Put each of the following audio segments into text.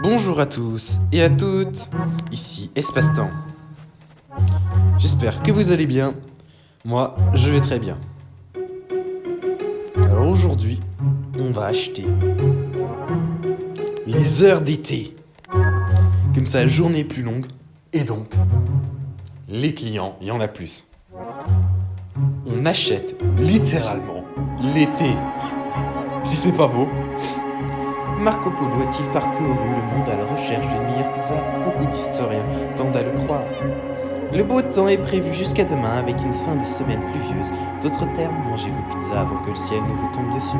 Bonjour à tous et à toutes, ici Espace-Temps. J'espère que vous allez bien. Moi, je vais très bien. Alors aujourd'hui, on va acheter les heures d'été. Comme ça, la journée est plus longue et donc, les clients, il y en a plus. On achète littéralement l'été. Si c'est pas beau. Marco Polo a-t-il parcouru le monde à la recherche d'une meilleure pizza? Beaucoup d'historiens tendent à le croire. Le beau temps est prévu jusqu'à demain avec une fin de semaine pluvieuse. D'autres termes, mangez vos pizzas avant que le ciel ne vous tombe dessus.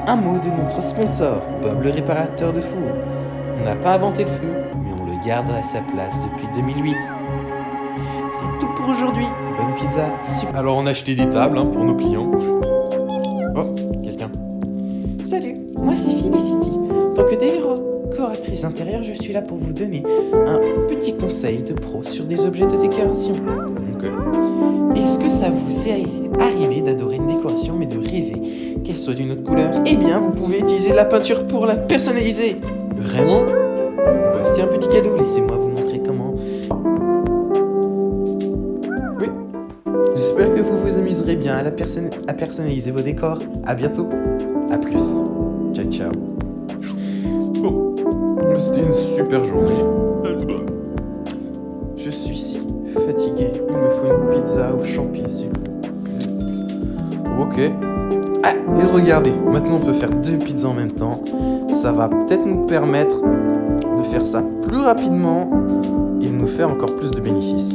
Un mot de notre sponsor, Bob le réparateur de four. On n'a pas inventé le feu, mais on le garde à sa place depuis 2008. C'est tout pour aujourd'hui. Bonne pizza. Super. Alors on a acheté des tables pour nos clients. Oh, quelqu'un. Salut, moi c'est Felicity. En tant que décoratrice intérieure, je suis là pour vous donner un petit conseil de pro sur des objets de décoration. Ok. Est-ce que ça vous est arrivé d'adorer une décoration mais de rêver qu'elle soit d'une autre couleur? Eh bien, vous pouvez utiliser la peinture pour la personnaliser. Vraiment? Bah, c'est un petit cadeau, laissez-moi vous montrer comment. Oui. J'espère que vous vous amuserez bien à personnaliser vos décors. À bientôt. A plus. Ciao, ciao. Bon, c'était une super journée. Je suis si fatigué. Il me faut une pizza aux champignons, s'il vous plaît. Ok. Ah, et regardez, maintenant on peut faire 2 pizzas en même temps. Ça va peut-être nous permettre de faire ça plus rapidement et de nous faire encore plus de bénéfices.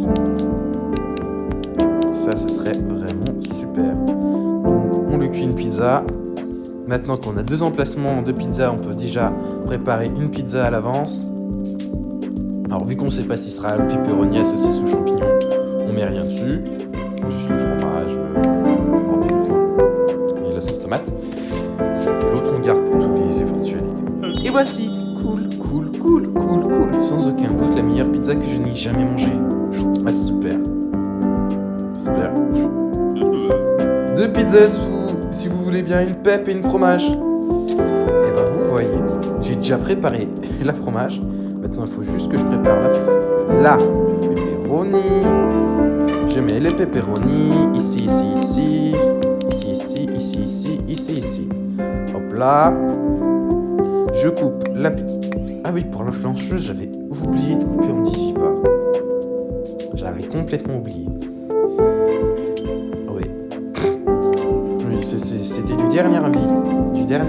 Ça, ce serait vraiment super. Donc, on lui cuit une pizza. Maintenant qu'on a 2 emplacements de pizza, on peut déjà préparer une pizza à l'avance. Alors vu qu'on ne sait pas si ce sera le pepperoni à saucisse ou champignons, on met rien dessus. Juste le fromage, et la sauce tomate. L'autre on garde pour toutes les éventualités. Et voici, cool, sans aucun doute la meilleure pizza que je n'ai jamais mangée. Ah super. Super. 2 pizzas si vous voulez bien, une pep et une fromage. Et ben vous voyez, j'ai déjà préparé la fromage. Maintenant il faut juste que je prépare la pepperoni. Je mets les pepperoni ici. Hop là. Je coupe la... Ah oui, pour l'influenceuse, j'avais oublié de couper en 18 parts. J'avais complètement oublié. C'était du dernier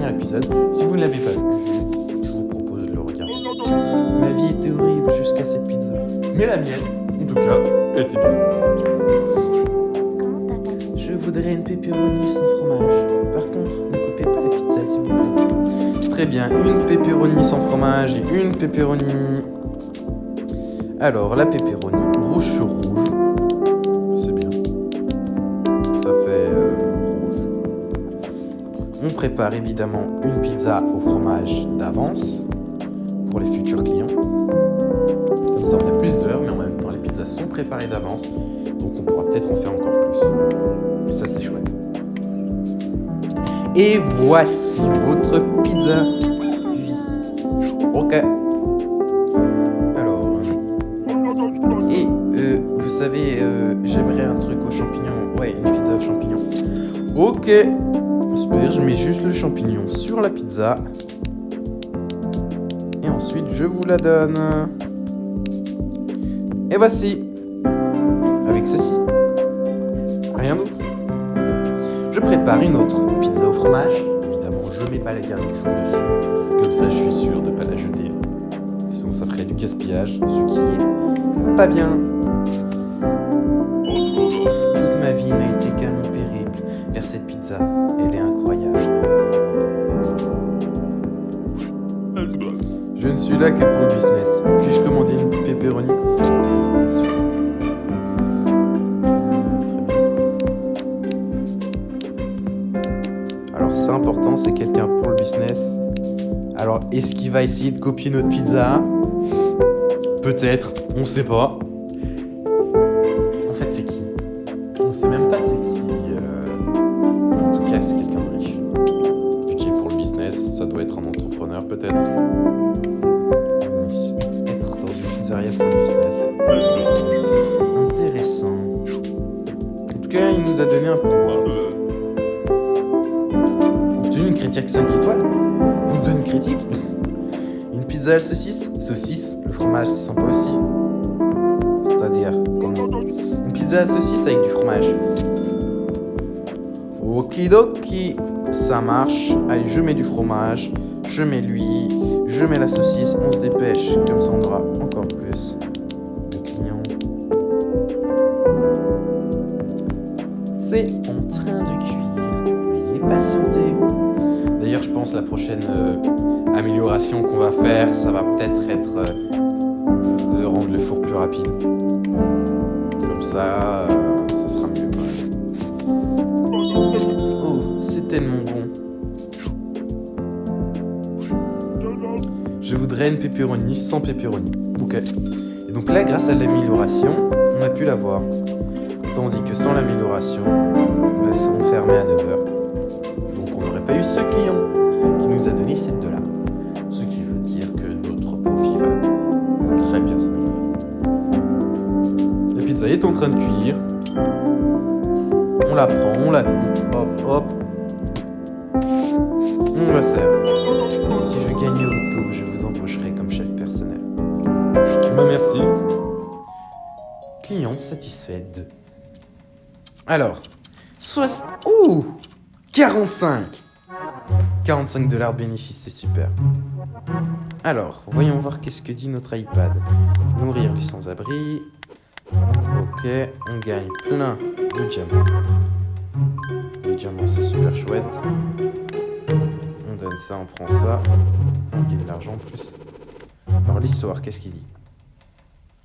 épisode. Si vous ne l'avez pas vu, je vous propose de le regarder. Ma vie était horrible jusqu'à cette pizza. Mais la mienne, en tout cas, était bien. Je voudrais une pepperoni sans fromage. Par contre, ne coupez pas la pizza, s'il vous plaît. Très bien, une pepperoni sans fromage et une pepperoni. Alors, la pepperoni rouge sur rouge. C'est bien. Ça fait... On prépare évidemment une pizza au fromage d'avance pour les futurs clients. Comme ça, on a plus d'heures, mais en même temps, les pizzas sont préparées d'avance. Donc, on pourra peut-être en faire encore plus. Et ça, c'est chouette. Et voici votre pizza. Ok. Alors. Et vous savez, j'aimerais un truc aux champignons. Ouais, une pizza aux champignons. Ok. Super, je mets juste le champignon sur la pizza. Et ensuite, je vous la donne. Et voici. Avec ceci. Rien d'autre. Je prépare une autre pizza au fromage. Évidemment, je mets pas les garnitures dessus. Comme ça, je suis sûr de ne pas la jeter. Sinon, ça ferait du gaspillage, ce qui est pas bien. Toute ma vie n'a été qu'un long périple vers cette pizza. Elle est incroyable. Je ne suis là que pour le business. Puis-je commander une pepperoni? Alors c'est important, c'est quelqu'un pour le business. Alors est-ce qu'il va essayer de copier notre pizza? Peut-être, on sait pas. En fait c'est qui? On sait même pas c'est qui. En tout cas c'est quelqu'un de riche. Qui est pour le business, ça doit être un entrepreneur peut-être. donné un pouvoir. Obtenu une critique 5 étoiles. On donne une critique. Une pizza à la saucisse. Saucisse, le fromage, c'est sympa aussi. C'est-à-dire, comment? Une pizza à la saucisse avec du fromage. Okidoki, ça marche. Allez, je mets du fromage, je mets l'huile, je mets la saucisse, on se dépêche, comme ça on aura encore plus de clients. C'est en train de cuire, veuillez patienter. D'ailleurs, je pense la prochaine amélioration qu'on va faire, ça va peut-être être de rendre le four plus rapide. Comme ça, ça sera mieux. Oh, c'est tellement bon. Je voudrais une pepperoni sans pepperoni. Ok. Et donc là, grâce à l'amélioration, on a pu l'avoir. Tandis que sans l'amélioration, on fermait à 9h. Donc on n'aurait pas eu ce client qui nous a donné 7 $. Ce qui veut dire que notre profit va très bien s'améliorer. La pizza est en train de cuire. On la prend, on la coupe, hop, hop. On la sert. Si je gagne au loto, je vous embaucherai comme chef personnel. Bah merci. Client satisfait de... Alors, 45 $. De bénéfice, c'est super. Alors, voyons voir qu'est-ce que dit notre iPad. Nourrir les sans-abri. Ok, on gagne plein de diamants. Les diamants, c'est super chouette. On donne ça, on prend ça. On gagne de l'argent en plus. Alors, l'histoire, qu'est-ce qu'il dit?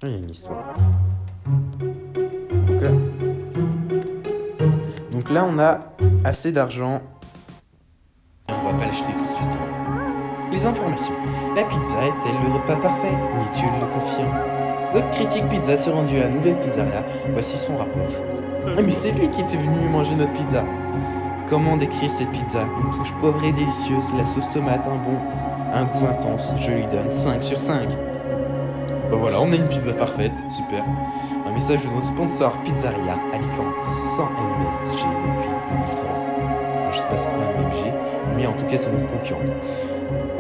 Il y a une histoire. Ok. Donc là, on a assez d'argent. On va pas l'acheter tout de suite. Les informations. La pizza est-elle le repas parfait? L'étude le confirme. Votre critique pizza s'est rendue à la nouvelle pizzeria. Voici son rapport. Ah, mais c'est lui qui était venu manger notre pizza. Comment décrire cette pizza? Une touche pauvre et délicieuse, la sauce tomate, un goût intense. Je lui donne 5 sur 5. Ben voilà, on a une pizza parfaite, super. Un message de notre sponsor Pizzeria Alicante, sans MSG depuis 2003. Je sais pas ce qu'on a MSG, mais en tout cas c'est notre concurrent.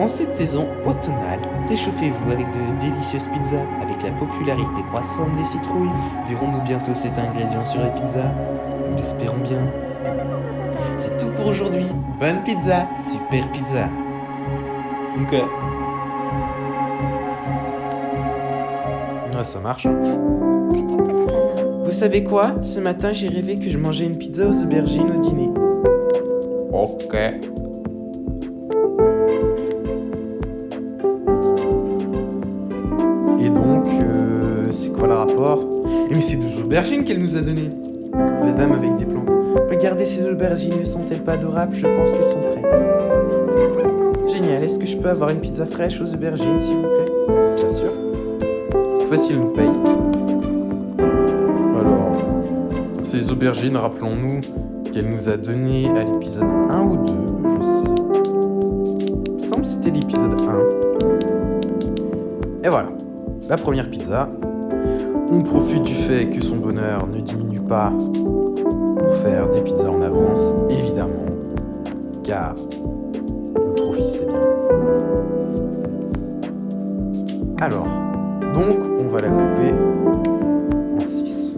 En cette saison automnale, réchauffez-vous avec de délicieuses pizzas. Avec la popularité croissante des citrouilles, verrons-nous bientôt cet ingrédient sur les pizzas? Nous l'espérons bien. C'est tout pour aujourd'hui. Bonne pizza, super pizza. Ok. Ah, ça marche. Vous savez quoi? Ce matin, j'ai rêvé que je mangeais une pizza aux aubergines au dîner. Ok. Et donc, c'est quoi le rapport? Mais c'est 12 aubergines qu'elle nous a données. La dame avec des plantes. Regardez ces aubergines, ne sont-elles pas adorables? Je pense qu'elles sont prêtes. Génial, est-ce que je peux avoir une pizza fraîche aux aubergines, s'il vous plaît? Bien sûr. Cette fois-ci, elle nous paye. Alors, ces aubergines, rappelons-nous qu'elle nous a donné à l'épisode 1 ou 2, je sais. Il me semble que c'était l'épisode 1. Et voilà, la première pizza. On profite du fait que son bonheur ne diminue pas pour faire des pizzas en avance, évidemment, car le profit c'est bien. Alors, donc on va la couper en 6.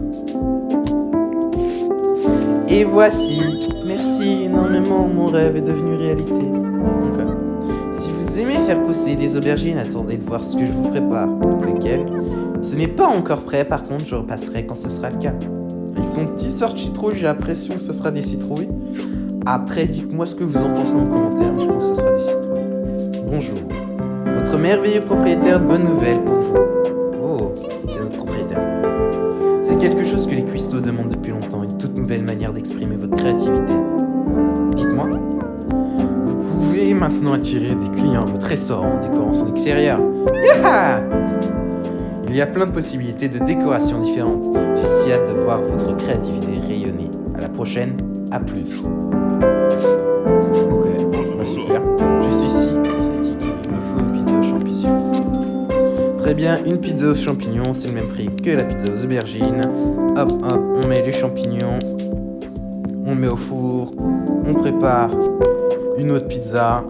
Et voici, merci énormément, mon rêve est devenu réalité. Okay. Si vous aimez faire pousser des aubergines, attendez de voir ce que je vous prépare. Lequel? Ce n'est pas encore prêt, par contre je repasserai quand ce sera le cas. Avec son petit sort de citrouille, j'ai l'impression que ce sera des citrouilles. Après, dites-moi ce que vous en pensez en commentaire, mais je pense que ce sera des citrouilles. Bonjour, votre merveilleux propriétaire de bonnes nouvelles pour vous. Oh, c'est notre propriétaire. C'est quelque chose que les cuistots demandent depuis longtemps, une toute nouvelle manière d'exprimer votre créativité. Dites-moi, vous pouvez maintenant attirer des clients à votre restaurant en décorant son extérieur. Yeah! Il y a plein de possibilités de décoration différentes. J'ai si hâte de voir votre créativité rayonner. À la prochaine, à plus. Ok, bah super. Je suis si fatigué, il me faut une pizza aux champignons. Très bien, une pizza aux champignons, c'est le même prix que la pizza aux aubergines. Hop, hop, on met les champignons. on le met au four, on prépare une autre pizza.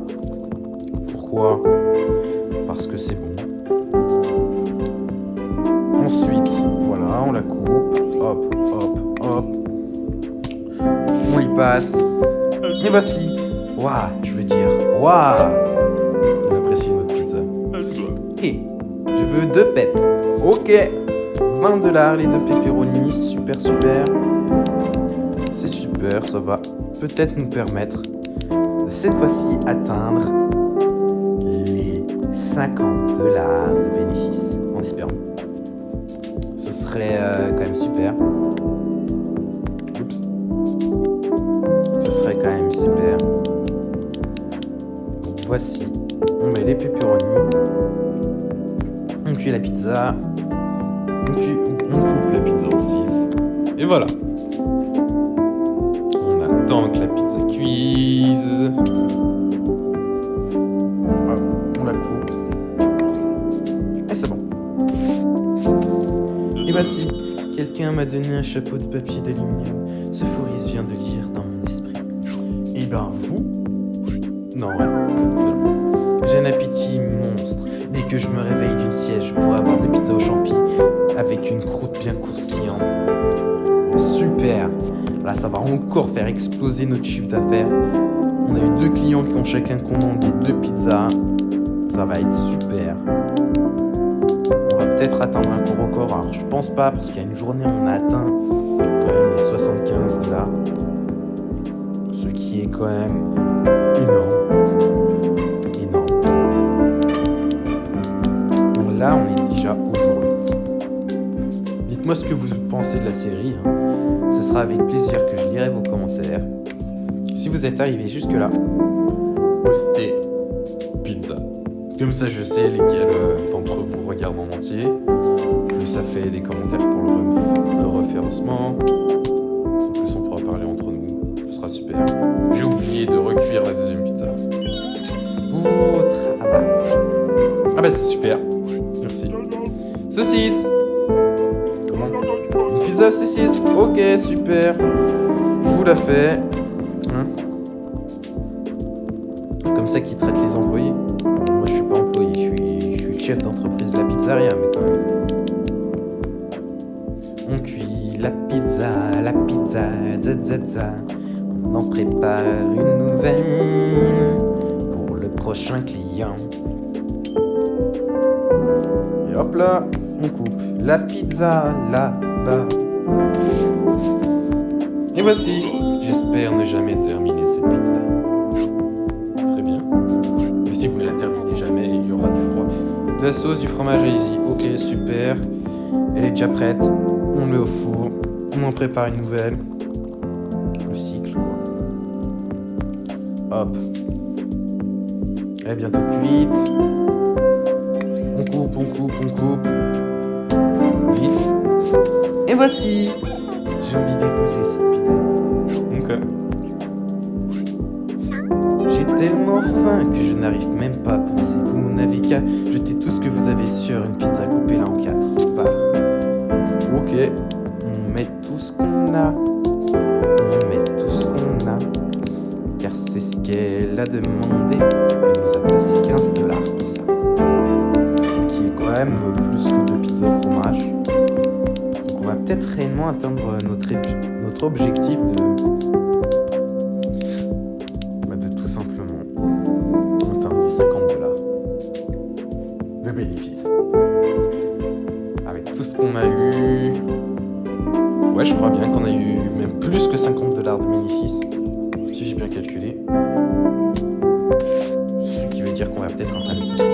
Pourquoi ? Parce que c'est bon. Ensuite, voilà, on la coupe. Hop, hop, hop. On y passe. Et voici. Waouh, je veux dire. Waouh. On apprécie notre pizza. Et je veux 2 pep. Ok. $20 les 2 pepperoni. Super, super. C'est super. Ça va peut-être nous permettre de cette fois-ci atteindre les $50 de bénéfices. En espérant. Ce serait quand même super. Oups. Ce serait quand même super. Donc voici. On met les pepperoni. On cuit la pizza. On coupe la pizza en 6. Et voilà. On attend que la pizza cuise. Hop, on la coupe. Et c'est bon. Et voici. Quelqu'un m'a donné un chapeau de papier d'aluminium. Ce Fourice vient de lire dans mon esprit. Et ben vous. Non, ouais. J'ai un appétit monstre. Dès que je me réveille d'une sieste, je pourrais avoir des pizzas aux champi avec une croûte bien croustillante. Oh, super. Là, ça va encore faire exploser notre chiffre d'affaires. On a eu 2 clients qui ont chacun commandé 2 pizzas. Ça va être super. On va peut-être atteindre un gros record. Alors, je pense pas, parce qu'il y a une journée, on a atteint quand même les $75. Ce qui est quand même énorme. Là, on est déjà au jour 8. Dites-moi ce que vous pensez de la série. Ce sera avec plaisir que je lirai vos commentaires. Si vous êtes arrivé jusque-là, Postez pizza. Comme ça, je sais lesquels d'entre vous regardent en entier. Plus ça fait des commentaires pour le référencement. En plus, on pourra parler entre nous. Ce sera super. J'ai oublié de recuire la deuxième pizza. beau travail. Ah bah c'est super. Merci. Saucisse. Comment ? Une pizza saucisse. Ok, super. Je vous la fais. Comme ça qu'ils traitent les employés. Moi, je suis pas employé. Je suis le chef d'entreprise de la pizzeria, mais quand même. On cuit la pizza, za. On en prépare une nouvelle pour le prochain client. Et hop là, on coupe la pizza là-bas. Et voici. J'espère ne jamais terminer cette pizza. Très bien. Mais si vous ne la terminez jamais, il y aura du froid. De la sauce, du fromage allez-y. Ok, super. Elle est déjà prête. On le met au four. On en prépare une nouvelle. Le cycle, quoi. Hop. Elle est bientôt cuite. On coupe. Vite. Et voici. J'ai envie d'épousser cette pizza. Ok. J'ai tellement faim que je n'arrive même pas à penser. Vous n'avez qu'à jeter tout ce que vous avez sur une pizza, coupée là en 4. Ok. On met tout ce qu'on a. Car c'est ce qu'elle a demandé. Elle nous a passé $15 pour ça. Ce qui est quand même plus que 2 pizzas au fromage. Donc on va peut-être réellement atteindre notre objectif de tout simplement atteindre les $50 de bénéfices. Avec tout ce qu'on a eu. Ouais, je crois bien qu'on a eu même plus que $50 de bénéfices. Si j'ai bien calculé. Ce qui veut dire qu'on va peut-être entamer ce stade.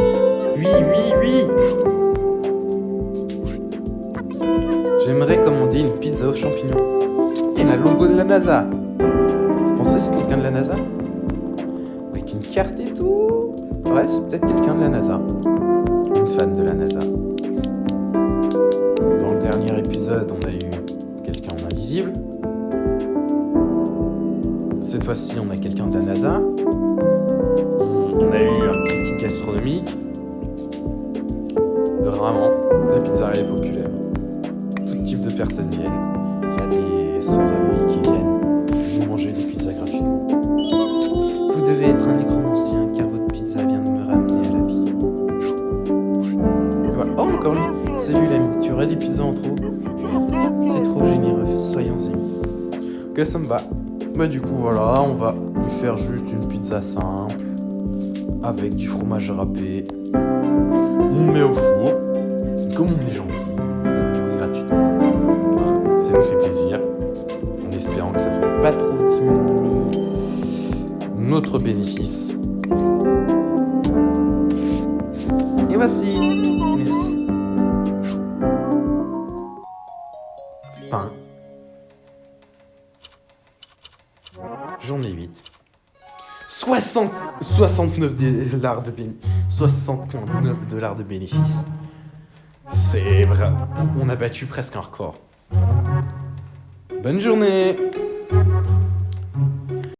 Oui. J'aimerais commander une pizza aux champignons. Et la logo de la NASA. Vous pensez que c'est quelqu'un de la NASA ? Avec une carte et tout. Ouais, c'est peut-être quelqu'un de la NASA. Une fan de la NASA. Dans le dernier épisode, on a eu quelqu'un en invisible. Cette fois-ci, on a quelqu'un de la NASA. On a eu un critique gastronomique. Vraiment, la pizzeria est populaire. Tout type de personnes viennent. Il y a des sans-abri qui viennent, manger des pizzas gratuitement. Vous devez être un nécromancien car votre pizza vient de me ramener à la vie. Et voilà. Oh, encore lui. Salut l'ami, tu aurais des pizzas en trop? C'est trop généreux, soyons amis. Ok, ça me va. Bah du coup voilà, on va faire juste une pizza simple avec du fromage râpé. On met au four. Comme on est gentil, on nourrit gratuitement. Voilà, ça nous fait plaisir. En espérant que ça ne fait pas trop diminuer notre bénéfice. Et voici. Merci. Fin. J'en ai 8. 69 dollars de bénéfice. 69 dollars de bénéfice. C'est vrai. On a battu presque un record. Bonne journée.